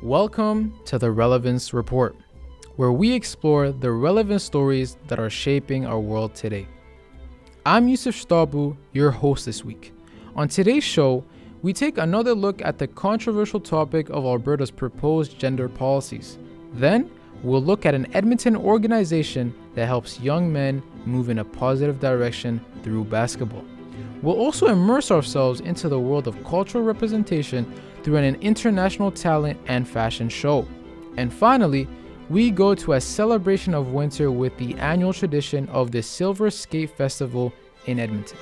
Welcome to the Relevance Report, where we explore the relevant stories that are shaping our world today. I'm Yusuf Shtabu, your host this week. On today's show, we take another look at the controversial topic of Alberta's proposed gender policies. Then, we'll look at an Edmonton organization that helps young men move in a positive direction through basketball. We'll also immerse ourselves into the world of cultural representation through an international talent and fashion show. And finally, we go to a celebration of winter with the annual tradition of the Silver Skate Festival in Edmonton.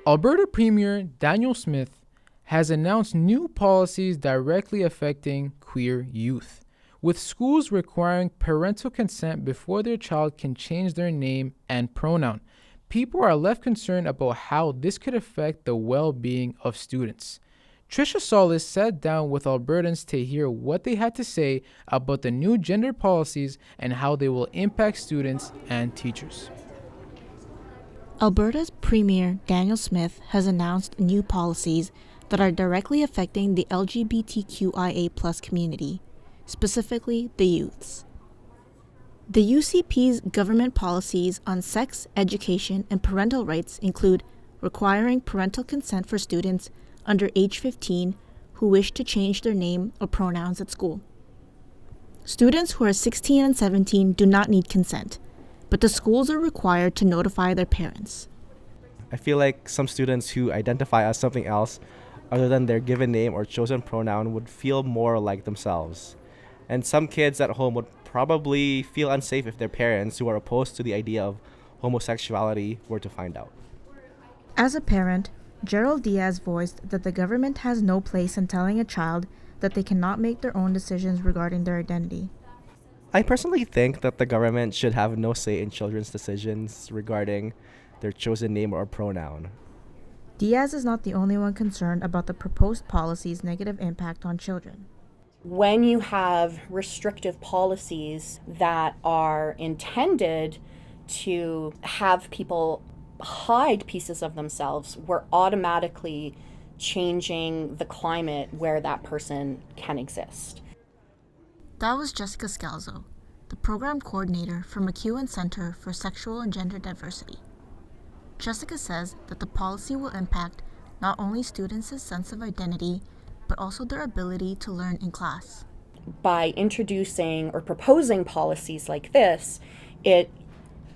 Alberta Premier Danielle Smiths has announced new policies directly affecting queer youth, with schools requiring parental consent before their child can change their name and pronoun. People are left concerned about how this could affect the well-being of students. Trisha Solis sat down with Albertans to hear what they had to say about the new gender policies and how they will impact students and teachers. Alberta's Premier Danielle Smiths has announced new policies that are directly affecting the LGBTQIA+ community, specifically the youths. The UCP's government policies on sex, education, and parental rights include requiring parental consent for students under age 15 who wish to change their name or pronouns at school. Students who are 16 and 17 do not need consent, but the schools are required to notify their parents. I feel like some students who identify as something else other than their given name or chosen pronoun would feel more like themselves. And some kids at home would probably feel unsafe if their parents, who are opposed to the idea of homosexuality, were to find out. As a parent, Gerald Diaz voiced that the government has no place in telling a child that they cannot make their own decisions regarding their identity. I personally think that the government should have no say in children's decisions regarding their chosen name or pronoun. Diaz is not the only one concerned about the proposed policy's negative impact on children. When you have restrictive policies that are intended to have people hide pieces of themselves, we're automatically changing the climate where that person can exist. That was Jessica Scalzo, the program coordinator for McEwen Center for Sexual and Gender Diversity. Jessica says that the policy will impact not only students' sense of identity, but also their ability to learn in class. By introducing or proposing policies like this, it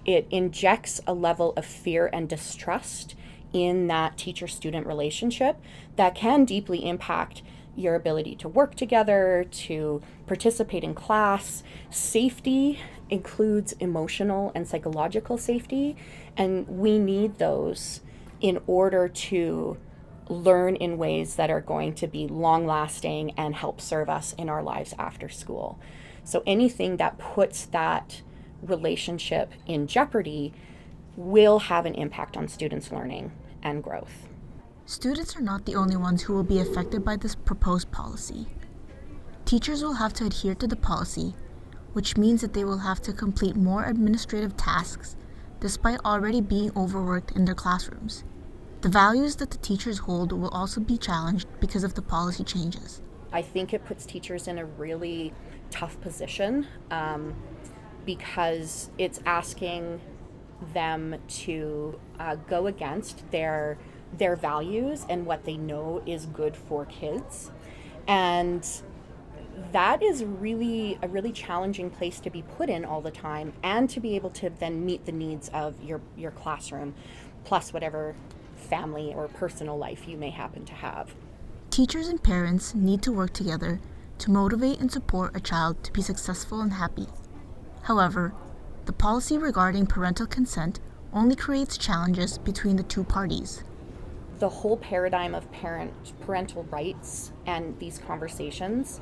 injects a level of fear and distrust in that teacher-student relationship that can deeply impact your ability to work together, to participate in class. Safety includes emotional and psychological safety, and we need those in order to learn in ways that are going to be long-lasting and help serve us in our lives after school. So anything that puts that relationship in jeopardy will have an impact on students' learning and growth. Students are not the only ones who will be affected by this proposed policy. Teachers will have to adhere to the policy, which means that they will have to complete more administrative tasks despite already being overworked in their classrooms. The values that the teachers hold will also be challenged because of the policy changes. I think it puts teachers in a really tough position because it's asking them to go against their values and what they know is good for kids. And that is really a really challenging place to be put in all the time, and to be able to then meet the needs of your classroom, plus whatever family or personal life you may happen to have. Teachers and parents need to work together to motivate and support a child to be successful and happy. However, the policy regarding parental consent only creates challenges between the two parties. The whole paradigm of parental rights and these conversations,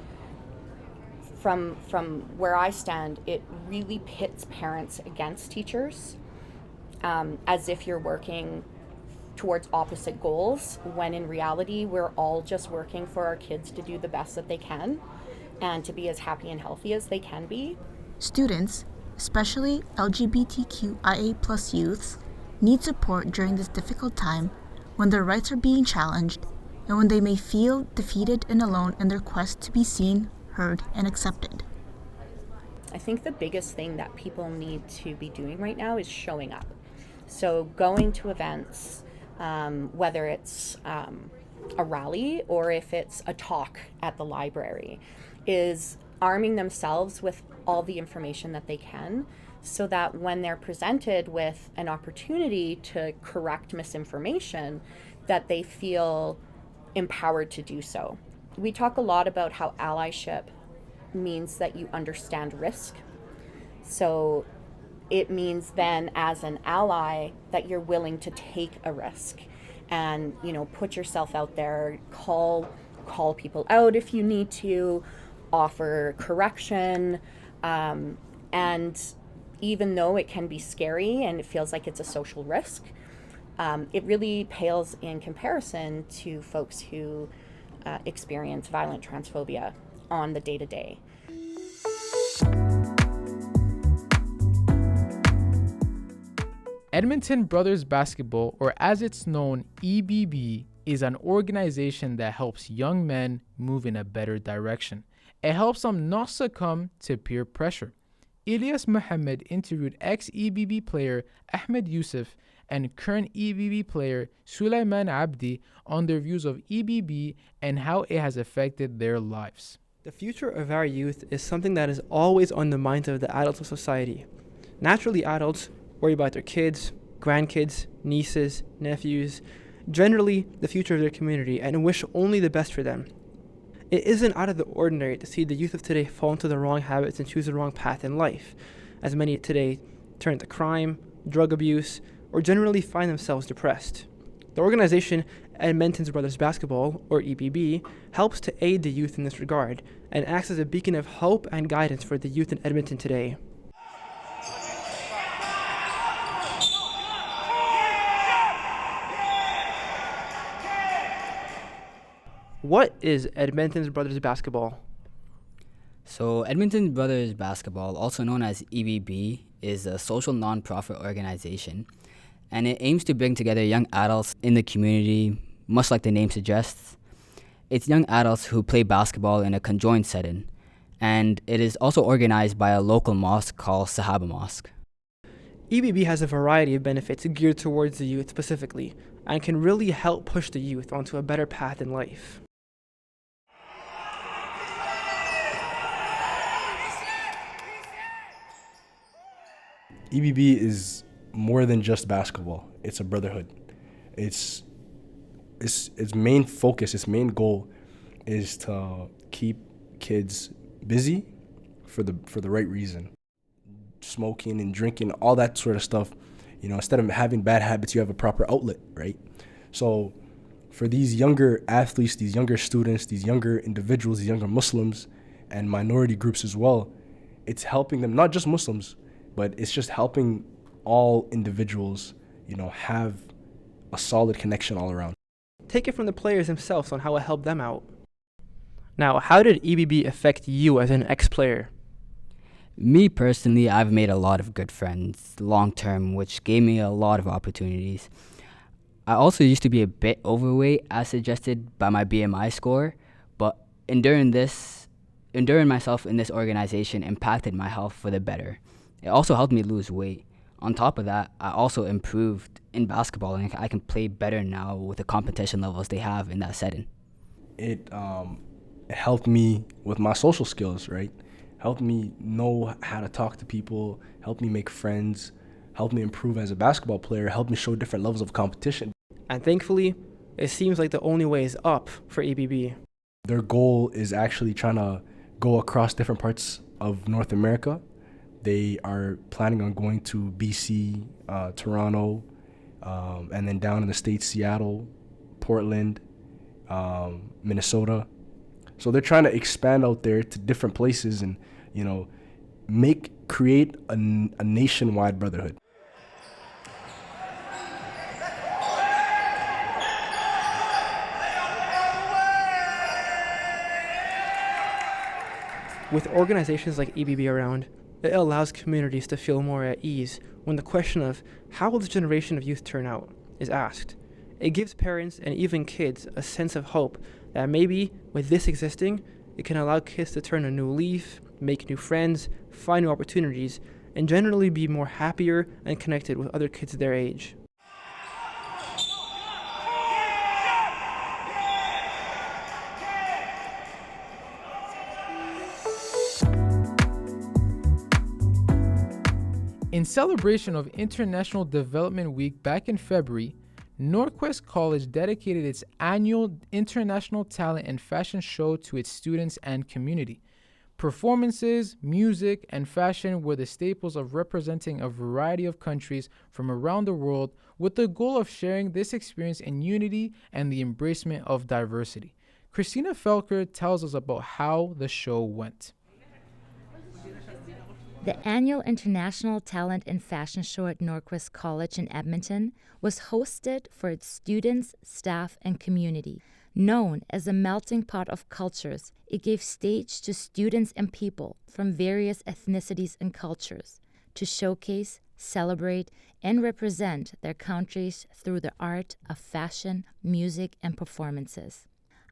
from where I stand, it really pits parents against teachers, as if you're working towards opposite goals, when in reality we're all just working for our kids to do the best that they can and to be as happy and healthy as they can be. Students, especially LGBTQIA+ youths, need support during this difficult time when their rights are being challenged, and when they may feel defeated and alone in their quest to be seen, heard, and accepted. I think the biggest thing that people need to be doing right now is showing up. So going to events, whether it's a rally or if it's a talk at the library, is arming themselves with all the information that they can, so that when they're presented with an opportunity to correct misinformation, that they feel empowered to do so. We talk a lot about how allyship means that you understand risk. So it means then, as an ally, that you're willing to take a risk and, put yourself out there, call people out if you need to, offer correction, and even though it can be scary and it feels like it's a social risk, it really pales in comparison to folks who experience violent transphobia on the day-to-day. Edmonton Brothers Basketball, or as it's known, EBB, is an organization that helps young men move in a better direction. It helps them not succumb to peer pressure. Ilyas Mohammed interviewed ex-EBB player Ahmed Youssef and current EBB player Sulaiman Abdi on their views of EBB and how it has affected their lives. The future of our youth is something that is always on the minds of the adults of society. Naturally, adults worry about their kids, grandkids, nieces, nephews, generally the future of their community, and wish only the best for them. It isn't out of the ordinary to see the youth of today fall into the wrong habits and choose the wrong path in life, as many today turn to crime, drug abuse, or generally find themselves depressed. The organization Edmonton Brothers Basketball, or EBB, helps to aid the youth in this regard and acts as a beacon of hope and guidance for the youth in Edmonton today. What is Edmonton Brothers Basketball? So Edmonton Brothers Basketball, also known as EBB, is a social non-profit organization, and it aims to bring together young adults in the community, much like the name suggests. It's young adults who play basketball in a conjoined setting, and it is also organized by a local mosque called Sahaba Mosque. EBB has a variety of benefits geared towards the youth specifically, and can really help push the youth onto a better path in life. EBB is more than just basketball. It's a brotherhood. Its main focus, its main goal is to keep kids busy for the right reason. Smoking and drinking, all that sort of stuff, instead of having bad habits, you have a proper outlet, right? So for these younger athletes, these younger students, these younger individuals, these younger Muslims and minority groups as well, it's helping them, not just Muslims, but it's just helping all individuals, have a solid connection all around. Take it from the players themselves on how it helped them out. Now, how did EBB affect you as an ex-player? Me personally, I've made a lot of good friends long term, which gave me a lot of opportunities. I also used to be a bit overweight, as suggested by my BMI score, but enduring myself in this organization impacted my health for the better. It also helped me lose weight. On top of that, I also improved in basketball, and I can play better now with the competition levels they have in that setting. It helped me with my social skills, right? Helped me know how to talk to people, helped me make friends, helped me improve as a basketball player, helped me show different levels of competition. And thankfully, it seems like the only way is up for EBB. Their goal is actually trying to go across different parts of North America. They are planning on going to BC, Toronto, and then down in the States, Seattle, Portland, Minnesota. So they're trying to expand out there to different places and, create a nationwide brotherhood. With organizations like EBB around, it allows communities to feel more at ease when the question of how will this generation of youth turn out is asked. It gives parents and even kids a sense of hope that maybe with this existing, it can allow kids to turn a new leaf, make new friends, find new opportunities, and generally be more happier and connected with other kids their age. In celebration of International Development Week back in February, Norquest College dedicated its annual International Talent and Fashion Show to its students and community. Performances, music, and fashion were the staples of representing a variety of countries from around the world with the goal of sharing this experience in unity and the embracement of diversity. Christina Felker tells us about how the show went. The annual International Talent and Fashion Show at Norquest College in Edmonton was hosted for its students, staff, and community. Known as a melting pot of cultures, it gave stage to students and people from various ethnicities and cultures to showcase, celebrate, and represent their countries through the art of fashion, music, and performances.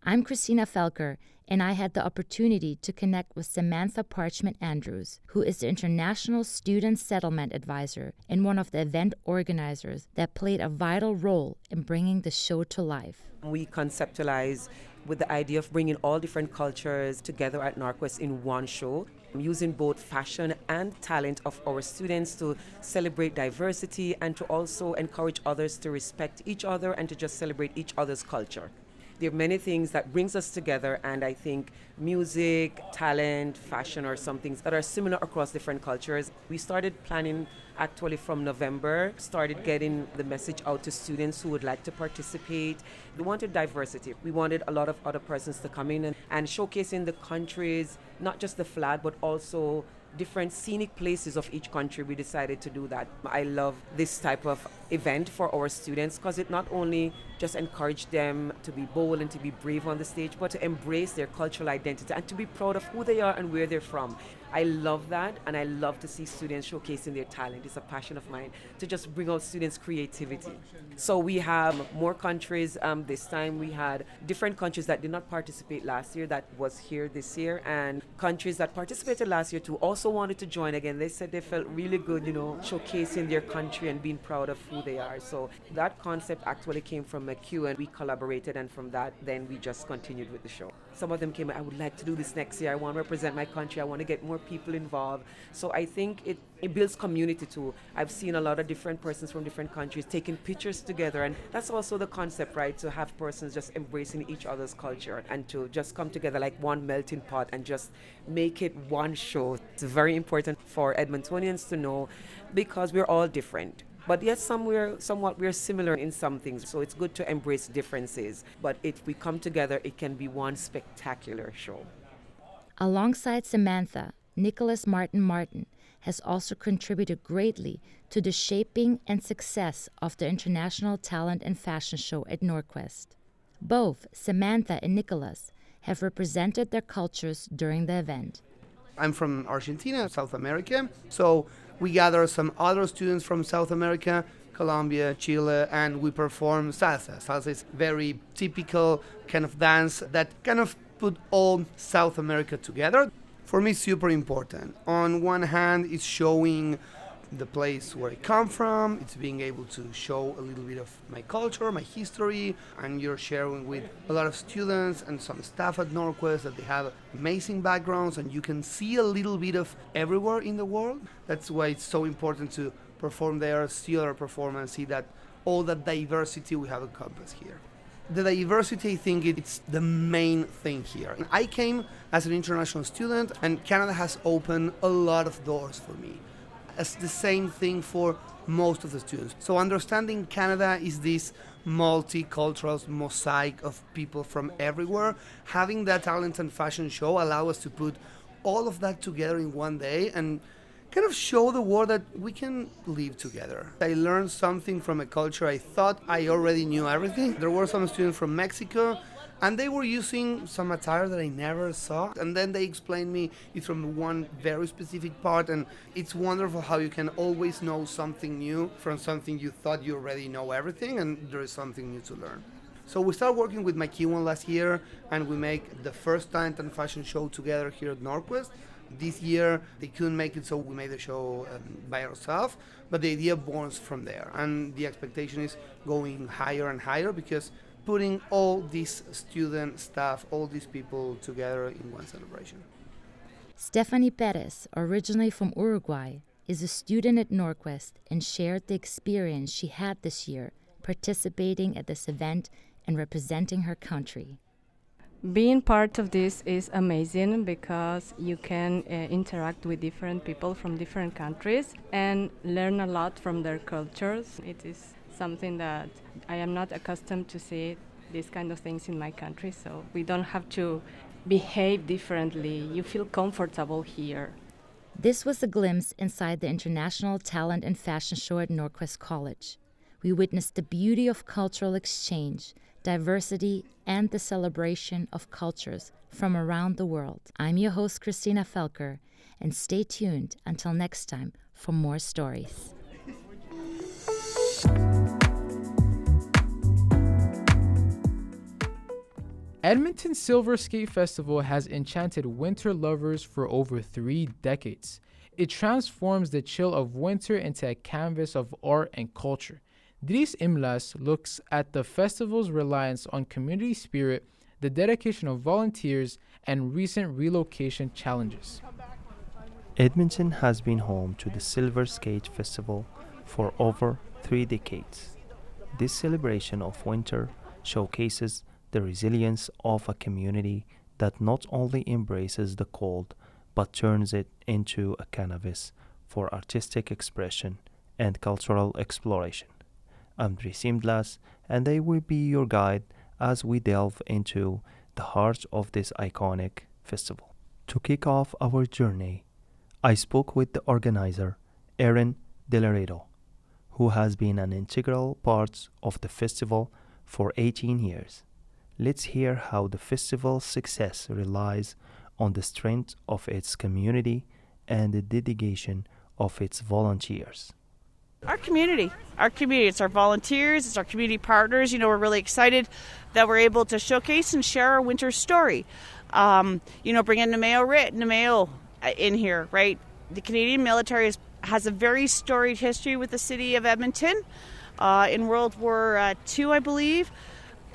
I'm Christina Felker, and I had the opportunity to connect with Samantha Parchment Andrews, who is the International Student Settlement Advisor and one of the event organizers that played a vital role in bringing the show to life. We conceptualize with the idea of bringing all different cultures together at Norquest in one show, using both fashion and talent of our students to celebrate diversity and to also encourage others to respect each other and to just celebrate each other's culture. There are many things that brings us together, and I think music, talent, fashion are some things that are similar across different cultures. We started planning actually from November, started getting the message out to students who would like to participate. We wanted diversity. We wanted a lot of other persons to come in and showcasing the countries, not just the flag, but also different scenic places of each country. We decided to do that. I love this type of event for our students because it not only just encouraged them to be bold and to be brave on the stage, but to embrace their cultural identity and to be proud of who they are and where they're from. I love that, and I love to see students showcasing their talent. It's a passion of mine to just bring out students' creativity. So we have more countries. This time we had different countries that did not participate last year that was here this year, and countries that participated last year too also wanted to join again. They said they felt really good, showcasing their country and being proud of who they are. So that concept actually came from McHugh, and we collaborated, and from that then we just continued with the show. Some of them came, I would like to do this next year. I want to represent my country. I want to get more people involved. So I think it builds community too. I've seen a lot of different persons from different countries taking pictures together, and that's also the concept, right? To have persons just embracing each other's culture and to just come together like one melting pot and just make it one show. It's very important for Edmontonians to know because we're all different. But yes, we're similar in some things, so it's good to embrace differences. But if we come together, it can be one spectacular show. Alongside Samantha, Nicholas Martin has also contributed greatly to the shaping and success of the International Talent and Fashion Show at Norquest. Both Samantha and Nicholas have represented their cultures during the event. I'm from Argentina, South America, so we gather some other students from South America, Colombia, Chile, and we perform salsa. Salsa is very typical kind of dance that kind of put all South America together. For me, super important. On one hand, it's showing the place where I come from. It's being able to show a little bit of my culture, my history, and you're sharing with a lot of students and some staff at Norquest that they have amazing backgrounds, and you can see a little bit of everywhere in the world. That's why it's so important to perform there, see other performance, see that all that diversity we have encompassed here. The diversity, I think it's the main thing here. I came as an international student, and Canada has opened a lot of doors for me. It's the same thing for most of the students. So understanding Canada is this multicultural mosaic of people from everywhere. Having that talent and fashion show allow us to put all of that together in one day and kind of show the world that we can live together. I learned something from a culture I thought I already knew everything. There were some students from Mexico, And they were using some attire that I never saw. And then they explained me it's from one very specific part. And it's wonderful how you can always know something new from something you thought you already know everything, and there is something new to learn. So we started working with McEwan last year, and we make the first talent and fashion show together here at Norquest. This year they couldn't make it, so we made the show by ourselves. But the idea born from there, and the expectation is going higher and higher because putting all these student staff, all these people together in one celebration. Stephanie Perez, originally from Uruguay, is a student at Norquest and shared the experience she had this year participating at this event and representing her country. Being part of this is amazing because you can interact with different people from different countries and learn a lot from their cultures. It is something that I am not accustomed to see these kind of things in my country, so we don't have to behave differently. You feel comfortable here. This was a glimpse inside the International Talent and Fashion Show at Norquest College. We witnessed the beauty of cultural exchange, diversity, and the celebration of cultures from around the world. I'm your host, Christina Felker, and stay tuned until next time for more stories. Edmonton Silver Skate Festival has enchanted winter lovers for over 3 decades. It transforms the chill of winter into a canvas of art and culture. Dries Imlas looks at the festival's reliance on community spirit, the dedication of volunteers, and recent relocation challenges. Edmonton has been home to the Silver Skate Festival for over 3 decades. This celebration of winter showcases the resilience of a community that not only embraces the cold but turns it into a canvas for artistic expression and cultural exploration. I'm Dries Imlas, and I will be your guide as we delve into the heart of this iconic festival. To kick off our journey, I spoke with the organizer, Erin Delaredo, who has been an integral part of the festival for 18 years. Let's hear how the festival's success relies on the strength of its community and the dedication of its volunteers. Our community, it's our volunteers, it's our community partners. We're really excited that we're able to showcase and share our winter story. Bring in Nemeo in here, right? The Canadian military has a very storied history with the city of Edmonton. In World War II, I believe,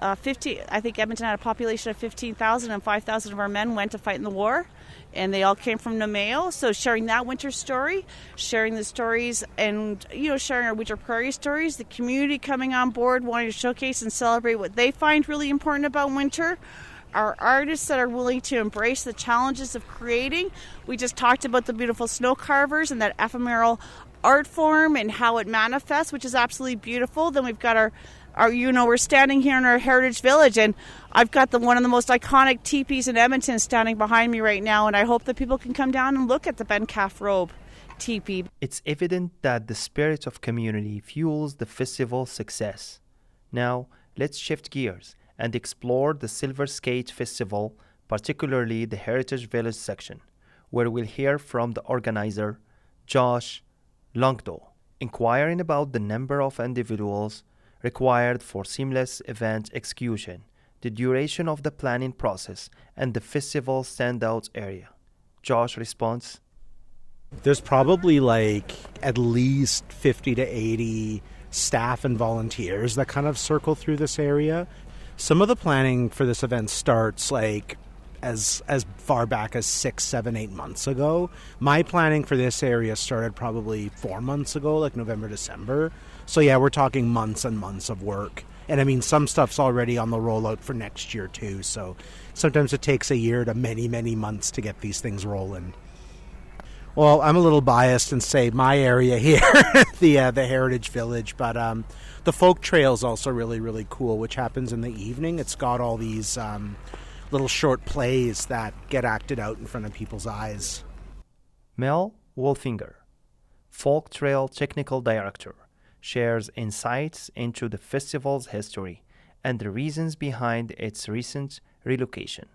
I think Edmonton had a population of 15,000 and 5,000 of our men went to fight in the war. And they all came from Nemeo. So sharing that winter story, sharing the stories and, sharing our winter prairie stories, the community coming on board, wanting to showcase and celebrate what they find really important about winter. Our artists that are willing to embrace the challenges of creating. We just talked about the beautiful snow carvers and that ephemeral art form and how it manifests, which is absolutely beautiful. Then we've got our we're standing here in our heritage village, and I've got one of the most iconic teepees in Edmonton standing behind me right now, and I hope that people can come down and look at the Ben Calf Robe teepee. It's evident that the spirit of community fuels the festival's success. Now, let's shift gears and explore the Silver Skate Festival, particularly the Heritage Village section, where we'll hear from the organizer, Josh Longdo, inquiring about the number of individuals required for seamless event execution, the duration of the planning process, and the festival standout area. Josh responds, There's probably at least 50 to 80 staff and volunteers that kind of circle through this area. Some of the planning for this event starts as far back as 6, 7, 8 months ago. My planning for this area started probably 4 months ago, November, December. So yeah, we're talking months and months of work. And some stuff's already on the rollout for next year too. So sometimes it takes a year to many, many months to get these things rolling. Well, I'm a little biased and say my area here, the Heritage Village, but the folk trail is also really, really cool, which happens in the evening. It's got all these little short plays that get acted out in front of people's eyes. Mel Wolfinger, Folk Trail Technical Director, shares insights into the festival's history and the reasons behind its recent relocation.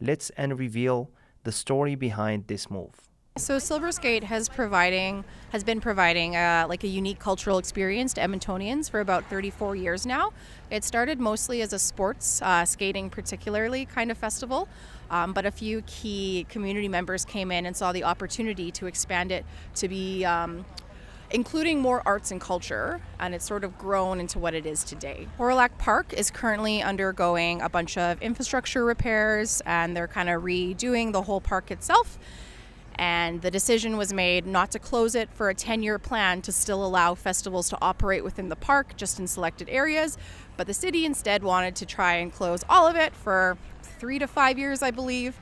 Let's reveal the story behind this move. So Silver Skate has been providing like a unique cultural experience to Edmontonians for about 34 years now. It started mostly as a sports, skating particularly kind of festival, but a few key community members came in and saw the opportunity to expand it to be including more arts and culture, and it's sort of grown into what it is today. Hawrelak Park is currently undergoing a bunch of infrastructure repairs, and they're kind of redoing the whole park itself. And the decision was made not to close it for a 10-year plan to still allow festivals to operate within the park, just in selected areas. But the city instead wanted to try and close all of it for 3 to 5 years, I believe,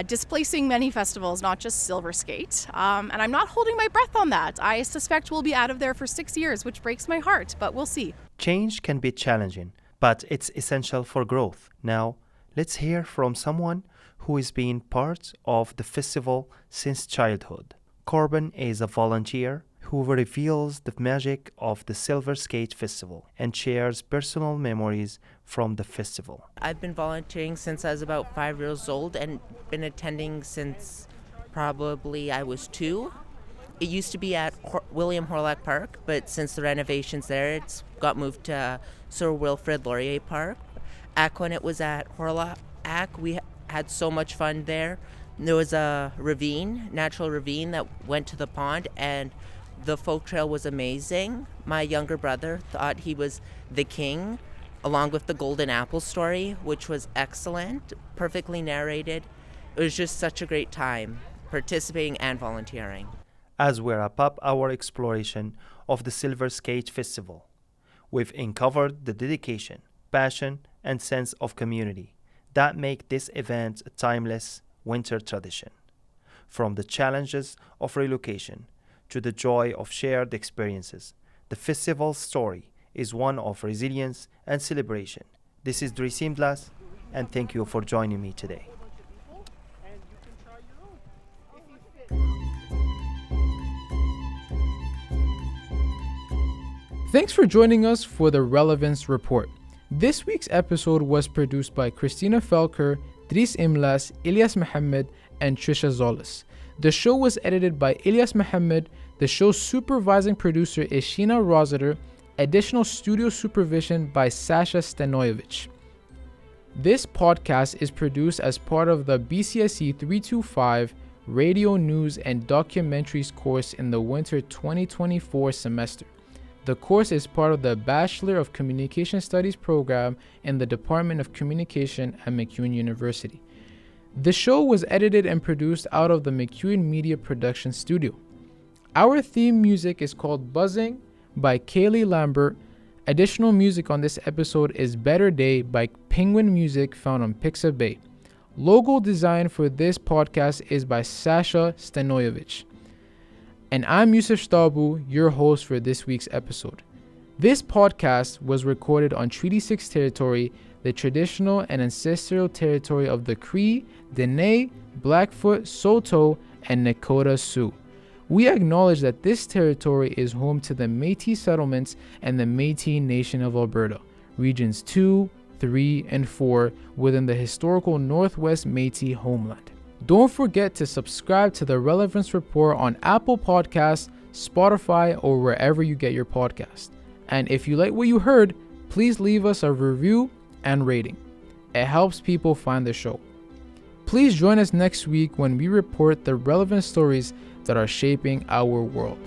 displacing many festivals, not just Silver Skate. And I'm not holding my breath on that. I suspect we'll be out of there for 6 years, which breaks my heart, but we'll see. Change can be challenging, but it's essential for growth. Now, let's hear from someone who has been part of the festival since childhood. Corbin is a volunteer who reveals the magic of the Silver Skate Festival and shares personal memories from the festival. I've been volunteering since I was about 5 years old and been attending since probably I was 2. It used to be at William Hawrelak Park, but since the renovations there, it's got moved to Sir Wilfrid Laurier Park. Back when it was at Hawrelak, we had so much fun there. There was a natural ravine that went to the pond, and the folk trail was amazing. My younger brother thought he was the king, along with the Golden Apple story, which was excellent, perfectly narrated. It was just such a great time participating and volunteering. As we wrap up our exploration of the Silver Skate Festival, we've uncovered the dedication, passion, and sense of community that make this event a timeless winter tradition. From the challenges of relocation to the joy of shared experiences, the festival's story is one of resilience and celebration. This is Dresim Blas, and thank you for joining me today. Thanks for joining us for the Relevance Report. This week's episode was produced by Christina Felker, Dries Imlas, Ilyas Mohammed, and Trisha Zolis. The show was edited by Ilyas Mohammed. The show's supervising producer is Sheena Rossiter. Additional studio supervision by Sasha Stanojevic. This podcast is produced as part of the BCSE 325 Radio News and Documentaries course in the winter 2024 semester. The course is part of the Bachelor of Communication Studies program in the Department of Communication at MacEwan University. The show was edited and produced out of the MacEwan Media Production Studio. Our theme music is called Buzzing by Kaylee Lambert. Additional music on this episode is Better Day by Penguin Music, found on Pixabay. Logo design for this podcast is by Sasha Stanojevic. And I'm Yusuf Stabu, your host for this week's episode. This podcast was recorded on Treaty 6 territory, the traditional and ancestral territory of the Cree, Dene, Blackfoot, Saulteaux, and Nakota Sioux. We acknowledge that this territory is home to the Métis settlements and the Métis Nation of Alberta, Regions 2, 3, and 4 within the historical Northwest Métis homeland. Don't forget to subscribe to the Relevance Report on Apple Podcasts, Spotify, or wherever you get your podcast. And if you like what you heard, please leave us a review and rating. It helps people find the show. Please join us next week when we report the relevant stories that are shaping our world.